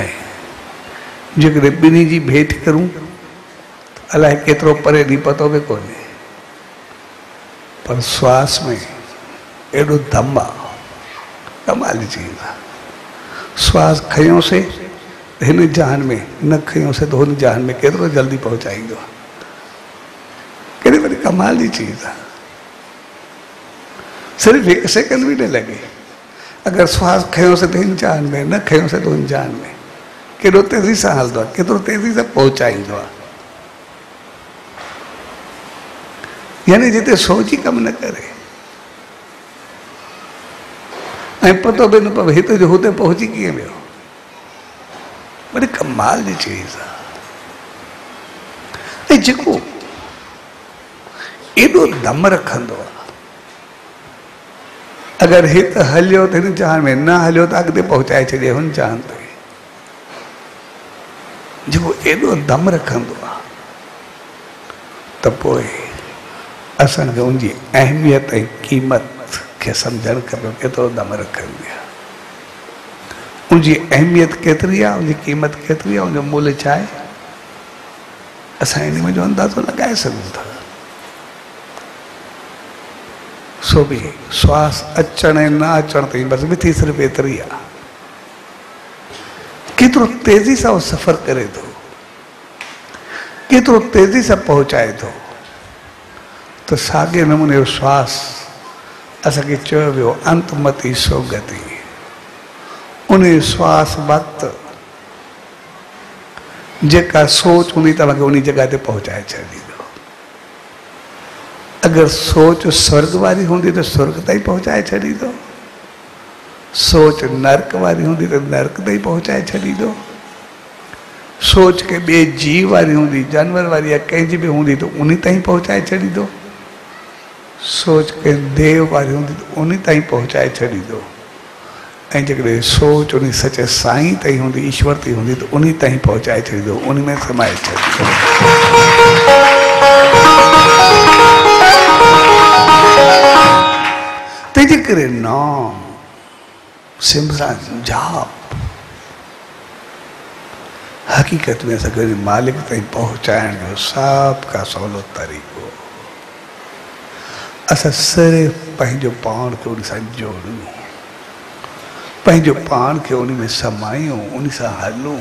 ऐं जेकॾहिं ॿिन्ही जी भेट करूं अलाए केतिरो परे ॾींहुं पतो बि कोन्हे, पर श्वास में एॾो दम आहे, कमाल जी चीज़ आहे। श्वास खयोंसीं हिन जहान में, न खयोंसीं त हुन जहान में केतिरो जल्दी पहुचाईंदो आहे। केॾी वॾी कमाल जी चीज़ आहे। सिर्फ़ु हिकु सेकंड बि न लॻे। अगरि श्वास खयोंसीं त हिन जहान में, न खयोंसीं त हुन जहान में, केॾो तेज़ी सां हलंदो आहे, केतिरो तेज़ी सां पहुचाईंदो आहे। यानी जिते सोच ई कमु न करे ऐं पतो बि न पवे हिते जो हुते पहुची कीअं वियो, वॾी कमाल जी चीज़ आहे। ऐं जेको एॾो दम रखंदो आहे, अगरि हिते हलियो त हिन जहान में, न हलियो त अॻिते पहुचाए छॾे हुन जहान ते। जेको एॾो दम रखंदो आहे त पोइ असांखे उनजी अहमियत ऐं क़ीमत खे सम्झणु खपे, केतिरो दम रखंदी आहे, उनजी अहमियत केतिरी आहे, उनजी क़ीमत केतिरी आहे, उनजो मुल्ह छा आहे, असां इन में जो अंदाज़ो लॻाए सघूं था। सो बि श्वास अचण ऐं न अचण ताईं बसि मिठी सिर्फ़ु एतिरी आहे, केतिरो तेज़ी सां उहो सफ़र करे थो। केतिरो तेज़ी सां पहुचाए थो। त साॻे नमूने श्वास असांखे चयो वियो अंतमति सोगति। उन श्वास वक़्तु जेका सोच हूंदी तव्हांखे उन जॻह ते पहुचाए छॾींदो। अगरि सोच स्वर्ग वारी हूंदी त स्वर्ग ताईं पहुचाए छॾींदो। सोच नर्क वारी हूंदी त नर्क ताईं पहुचाए छॾींदो। सोच के ॿिए जीव वारी हूंदी, जानवर वारी या कंहिंजी बि हूंदी त उन ताईं पहुचाए छॾींदो। सोच के देव वारी हूंदी त उन ताईं पहुचाए छॾींदो। ऐं जेकॾहिं सोच उन सचे साईं ताईं हूंदी, ईश्वर ताईं हूंदी त उन ताईं पहुचाए छॾींदो, उन में समाए छॾींदो। तंहिंजे करे नाम सिमरन जाप हक़ीक़त में असांखे मालिक ताईं पहुचाइण जो सभ खां सवलो तरीक़ो। असां सिर्फ़ु पंहिंजो पाण खे उन सां जोड़ूं, पंहिंजो पाण खे उन में समायूं, उन सां हलूं।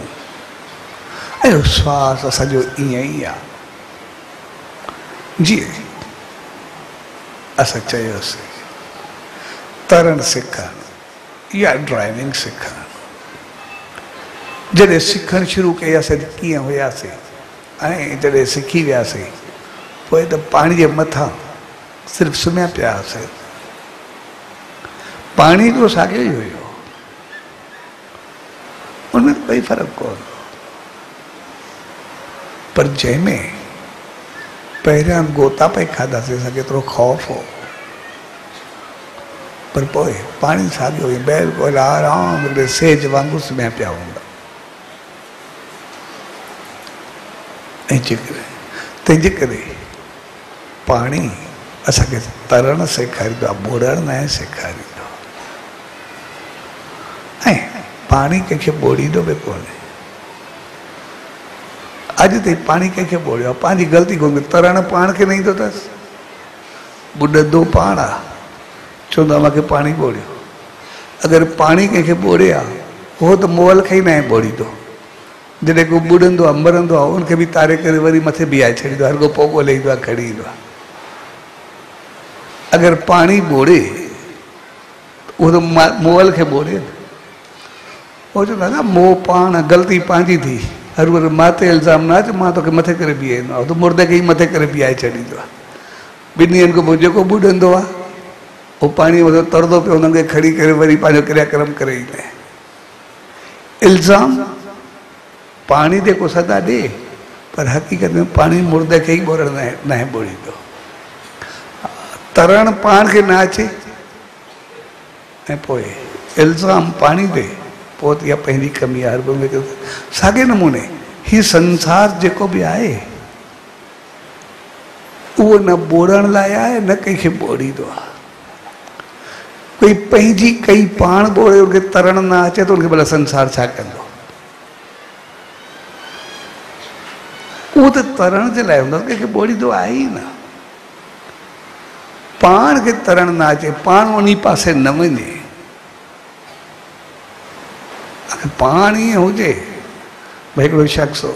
ऐं श्वास असांजो ईअं ई आहे। जीअं असां चयोसीं तरण सिखणु या ड्राइविंग सिखणु, जॾहिं सिखणु शुरू कयासीं त कीअं हुयासीं, ऐं जॾहिं सिखी वियासीं पोइ त पाणी जे मथां सिर्फ़ु सुम्हिया पिया हुआसीं। पाणी हिकिड़ो साॻियो ई हुयो, उनमें कोई फ़र्क़ु कोन। पर जंहिंमें पहिरियां गोता पई खाधासीं असांखे एतिरो ख़ौफ़ हो, पर पोइ पाणी साॻियो हुयो, बिल्कुलु आराम सेज वांगुरु सुम्हिया पिया हूंदा। ऐं तंहिंजे करे पाणी असांखे तरणु सेखारींदो आहे, ॿोड़णु न सेखारींदो। ऐं पाणी कंहिंखे ॿोड़ींदो बि कोन्हे। अॼु ताईं पाणी कंहिंखे ॿोड़ियो आहे, पंहिंजी ग़लती कोन्हे। तरणु पाण खे न ईंदो अथसि, ॿुॾंदो पाण आहे, चवंदो आहे मूंखे पाणी ॿोड़ियो। अगरि पाणी कंहिंखे ॿोड़े आहे उहो त मुअल खे ई न ॿोड़ींदो। जॾहिं को ॿुॾंदो आहे मरंदो आहे उनखे बि तारे करे वरी मथे बीहाए छॾींदो आहे, हर को पोइ ॻोल्हे ईंदो आहे, खणी ईंदो आहे। अगरि पाणी ॿोड़े उहो त मुअल खे ॿोड़े न। उहो चवंदो आहे न मोह पाण, ग़लती पंहिंजी थी, हर बार मां ते इल्ज़ाम न अच, मां तोखे मथे करे बीहाईंदो आहे। त मुर्दे खे ई मथे करे बीहाए छॾींदो आहे। ॿिनि ॾींहंनि खां पोइ जेको ॿुॾंदो आहे उहो पाणी मथां तरंदो पियो हुननि खे खणी करे वरी पंहिंजो क्रियाक्रम करे ईंदा आहिनि। इल्ज़ाम पाणी ते को सदा ॾे, पर हक़ीक़त में पाणी मुर्दे खे ई ॿोड़ण न ॿोड़ींदो। तरणु पाण खे न अचे ऐं पोइ इल्ज़ाम पाणी ते, पोइ त इहा पंहिंजी कमी आहे। हर साॻे नमूने हीउ संसार जेको बि आहे उहो न ॿोड़ण लाइ आहे, न कंहिंखे ॿोड़ींदो आहे। कोई पंहिंजी कई पाण ॿोड़े उनखे तरणु न अचे त उनखे भला संसार छा कंदो? उहो त तरण जे लाइ हूंदो, कंहिंखे ॿोड़ींदो आहे ई न। पाण खे तरणु न अचे, पाण उन पासे न वञे। अगरि पाण ईअं हुजे, भई हिकिड़ो शख़्स हो,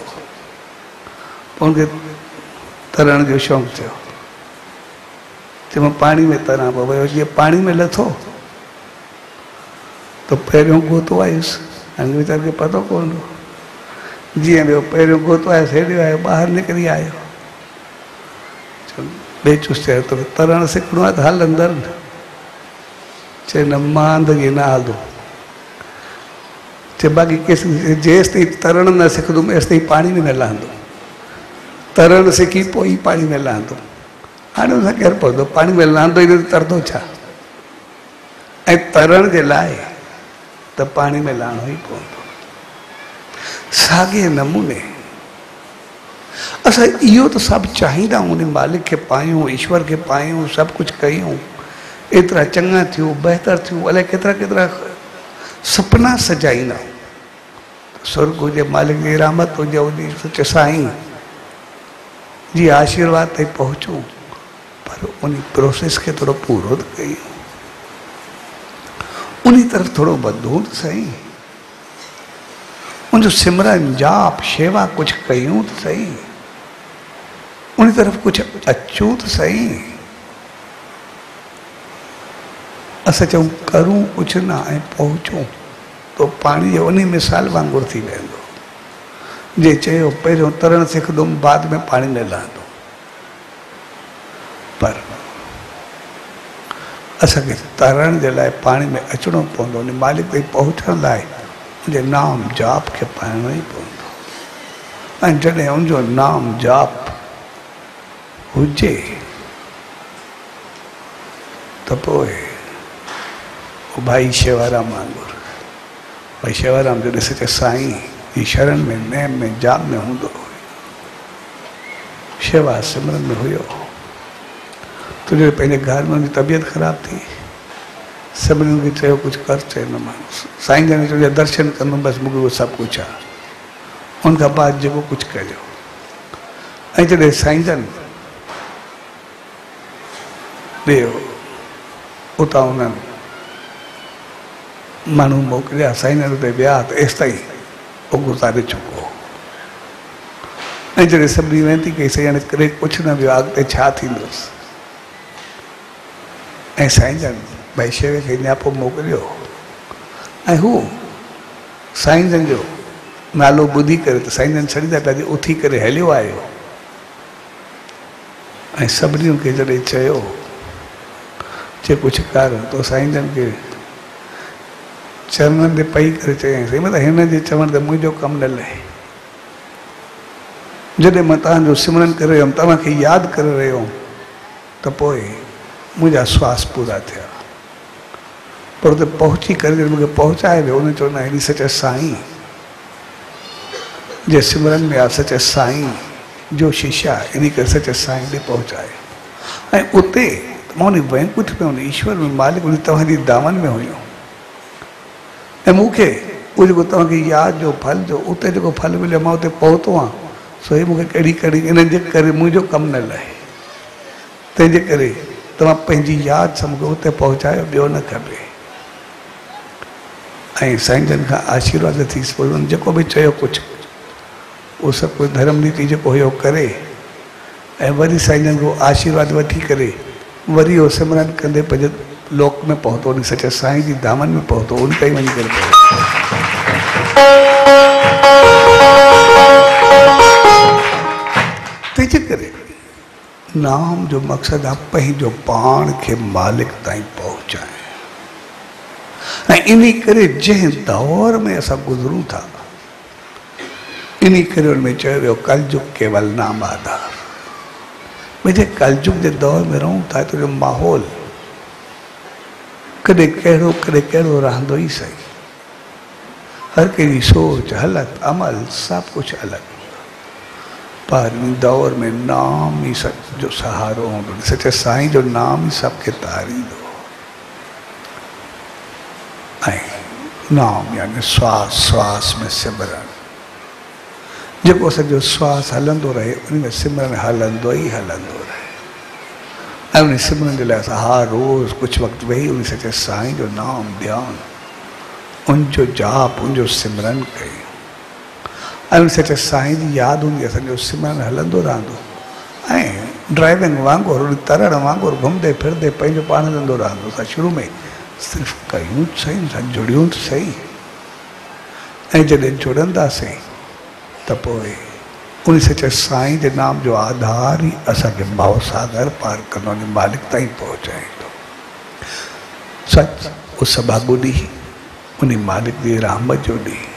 पोइ हुनखे तरण जो शौक़ु थियो, चयो मां पाणी में तरां पियो। भई जीअं पाणी में लथो त पहिरियों गोतो आयुसि, हाणे वीचारे खे पतो कोन हो। जीअं वियो पहिरियों गोतो आयुसि, हेॾे आयो, ॿाहिरि निकिरी आयो, ॿिए चुस चयो तोखे तरणु सिखणो आहे त हल अंदरि न। चए न मां अंदरि न हलंदो। चए बाक़ी जेसि ताईं तरणु न सिखंदुमि एसि ताईं पाणी में न लहंदो। तरणु सिखी पोइ ई पाणी में लहंदो। हाणे हुन केरु पवंदो, पाणी में लहंदो ई न त तरंदो छा? ऐं तरण जे लाइ त पाणी में लहणो ई पवंदो। साॻे नमूने असां इहो त सभु चाहींदा आहियूं, उन मालिक खे पायूं, ईश्वर खे पायूं, सभु कुझु कयूं, एतिरा चङा थियूं, बहितर थियूं, अलाए केतिरा केतिरा सपना सजाईंदा आहियूं। स्वर्ग हुजे, मालिक जी रहमत हुजे, उन सचे साईं जी आशीर्वाद ताईं पहुचूं, पर उन प्रोसेस खे थोरो पूरो त कयूं, उन तरफ़ थोरो वधूं त सही, उनजो सिमरन जाप शेवा कुझु कयूं त सही। उन तरफ कुछ अचूं तो सही। असां चऊं करूं कुछ ना ऐं पहुचूं तो पानी जो उन मिसाल वांगुरु थी वेंदो। जे चयो पहिरियों तरण सिखंदुमि बाद में पाणी न लहंदो, पर असांखे तरण जे लाइ पाणी में अचणो पवंदो, उन मालिक ताईं पहुचण लाइ उनजे नाम जाप खे पाइणो ई पवंदो। ऐं जॾहिं उनजो नाम जाप हुजे त पोइ भाई शेवाराम वांगुरु, भाई शेवाराम जो ॾिस चे साईं ही शरण में नेम में जाप में हूंदो हुयो, शेवा सिमरन में हुयो। तुझे पंहिंजे घर में तबियत ख़राब थी, सभिनी खे चयो कुझु कर, चयो न माण्हू साईं जन तुंहिंजा दर्शन कंदुमि, बसि मूंखे उहो सभु कुझु आहे। उनखां बाद जेको कुझु कयो। ऐं जॾहिं साईं जन ॿियो उतां उन्हनि माण्हू मोकिलिया, साईं जन उते विया त एसि ताईं उहो गुज़ारे चुको। ऐं जॾहिं सभिनी वेनिती कई साईं हाणे करे कुझु न वियो, अॻिते छा थींदुसि। ऐं साईं जन भाई शेवे खे नियापो मोकिलियो ऐं हू साईं जन जो नालो ॿुधी करे त साईं जन छॾींदा पिया उथी करे हलियो आयो। ऐं सभिनी खे जॾहिं चयो चे कुझु कर, तो साईं जन खे चरणनि ते पई करे चयईं, साईं मतिलबु हिन जे चवण ते मुंहिंजो कमु न लहे। जॾहिं मां तव्हांजो सिमरन करे रहियो हुउमि, तव्हांखे यादि करे रहियो हुउमि, त पोइ मुंहिंजा श्वास पूरा थिया। पर उते पहुची करे मूंखे पहुचाए वियो, उन चवंदा हेॾी सच साईं जे सिमरन में आहे, सच साईं जो शिष्या, इन करे सच साईं ॾे पहुचाए। ऐं उते मां उन वैकुंठ में, उन ईश्वर में, मालिक उन तव्हांजी दामन में हुयो। ऐं मूंखे उहो जेको तव्हांखे यादि जो फल जो उते जेको फल मिलियो, मां उते पहुतो आहियां, सो ही मूंखे कहिड़ी कहिड़ी इन जे करे मुंहिंजो कमु न लहे। तंहिंजे करे तव्हां पंहिंजी यादि सां मूंखे उते पहुचायो, ॿियो न खपे। ऐं साईं जन खां आशीर्वाद थी उन्हनि जेको बि चयो कुझु उहो सभु कुझु धर्म नीति जेको हुयो करे, ऐं वरी साईं जन खां आशीर्वाद वठी करे वरी उहो सिमरन कंदे पंहिंजे लोक में पहुतो, उन सच साईं जी दामन में पहुतो, उन ताईं वञी करे तंहिंजे करे नाम जो मक़सदु आहे पंहिंजो पाण खे मालिक ताईं पहुचाए। ऐं इन करे जंहिं दौर में असां गुज़रूं था, इन करे उनमें चयो वियो कलयुग केवल नाम आधार। मुंहिंजे कलयुग जे दौर में रहूं था, तुंहिंजो माहौल कॾहिं कहिड़ो रहंदो ई सही। हर कंहिंजी सोच, हालत, अमल सभु कुझु अलॻि, पर इन दौर में नाम ई सच जो सहारो हूंदो, सच साईं जो नाम ई सभु खे तारींदो। ऐं नाम यानी श्वास श्वास में सिमरन, जेको सॼो श्वास हलंदो रहे उन में सिमरन हलंदो ई हलंदो रहे। ऐं उन सिमरन जे लाइ असां हर रोज़ कुझु वक़्तु वेही उन सचे साईं जो नाम ध्यानु, उनजो जाप, उनजो सिमरन कयूं। ऐं उन सचे साईं जी यादि हूंदी, असांजो सिमरन हलंदो रहंदो। ऐं ड्राइविंग वांगुरु, तरण वांगुरु घुमंदे फिरंदे पंहिंजो पाण हलंदो रहंदो। असां शुरू में सिर्फ़ु कयूं सही, असां जुड़ियूं त सही। ऐं जॾहिं जुड़ंदासीं त पोइ उन सचे साईं जे नाम जो आधार ई असांखे भाव सागर पार कंदो, उन मालिक ताईं पहुचाईंदो। सच उहो सभाॻो ॾींहुं, उन मालिक जी रहमत जो ॾींहुं,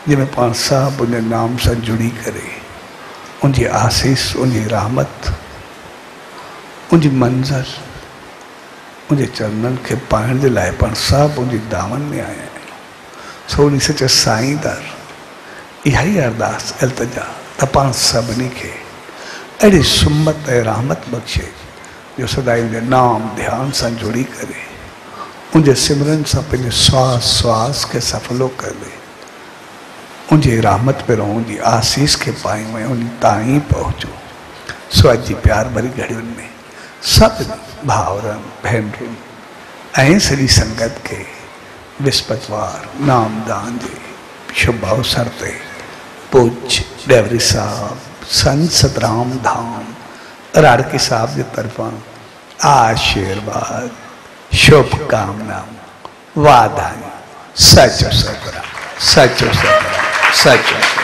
जंहिंमें पाण सभु उन नाम सां जुड़ी करे उनजी आसीस, उनजी रहमत, उनजी मंज़िल, उनजे चरणनि खे पाइण जे लाइ पाण सभु उनजी दामन में आया आहियूं। सो उन सचे साईं दर इहा ई अरदास इल्तिजा त पाण सभिनी खे अहिड़ी सुमत ऐं रहमत बख़्शे जो सदाई उनजे नाम ध्यान सां जुड़ी करे उनजे सिमरन सां पंहिंजे श्वास श्वास खे सफलो करे उनजी रहमत में रहूं, उनजी आसीस खे पायूं ऐं उन ताईं पहुचूं। सो अॼु जी प्यार भरी घड़ियुनि में सभिनी भाउरनि भेनरुनि ऐं सॼी संगत खे विस्पतिवार नामदान जे शुभ अवसर ते पूज्य डेवरी साहब संत सतराम धाम राड़की साहब की तरफा आशीर्वाद शुभकामना वादा सचो सतरा सचो सतरा सचो।